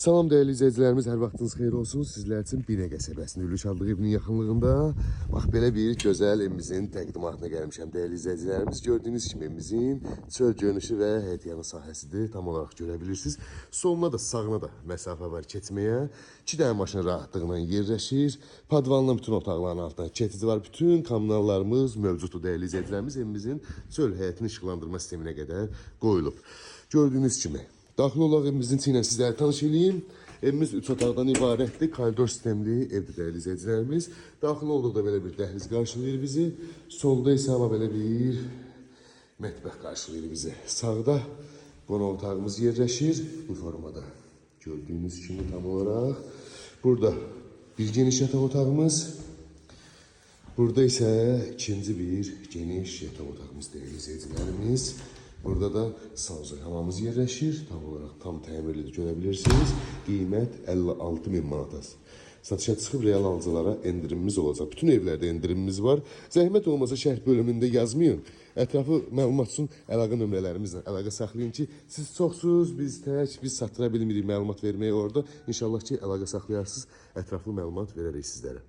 Salam değerli izleyicilerimiz, her vaxtınız xeyir olsun. Sizler için Binə qəsəbəsinin Ülük adlı evinin yaxınlığında bax belə bir gözəl evimizin təqdimatına gəlmişəm. Değerli izleyicilerimiz, gördüğünüz kimi evimizin çöl görünüşü və həyətyanı sahəsidir. Tam olarak görebilirsiniz. Soluna da sağına da məsafə var keçməyə. 2 dənə maşın rahatlıqla yerləşir. Padvanla bütün otaqların altına keçici var. Bütün kommunallarımız mövcuddur değerli izleyicilerimiz. Evimizin çöl həyətini işıqlandırma sisteminə qədər qoyulub. Gördüğünüz kimi daxil olaraq evimizin içiyle sizlərə tanış edeyim. Evimiz 3 otaqdan ibarətdir. Koridor sistemli evdir değerli izleyicilerimiz. Daxil olduqda belə bir dəhliz qarşılayır bizi. Solda isə ama belə bir mətbəx qarşılayır bizi. Sağda qonaq otağımız yerləşir bu formada. Gördüğünüz kimi tam olarak. Burada bir geniş yataq otağımız. Burada ise ikinci bir geniş yataq otağımız değerli izleyicilerimiz. Burada da sauzak hamamız yerləşir. Tam olarak tam təmirlidir, görebilirsiniz. Qiymət 56.000 manat. Satışa çıxıb real alıcılara endirimimiz olacaq. Bütün evlərdə endirimimiz var. Zəhmət olmasa şərh bölümündə yazmayın. Ətrafı məlumat üçün əlaqə nömrələrimizlə əlaqə saxlayın ki, siz çoxsuz, biz tək, biz satıra bilmirik məlumat verməyə orada. İnşallah ki, əlaqə saxlayarsınız, ətraflı məlumat verərik sizlərə.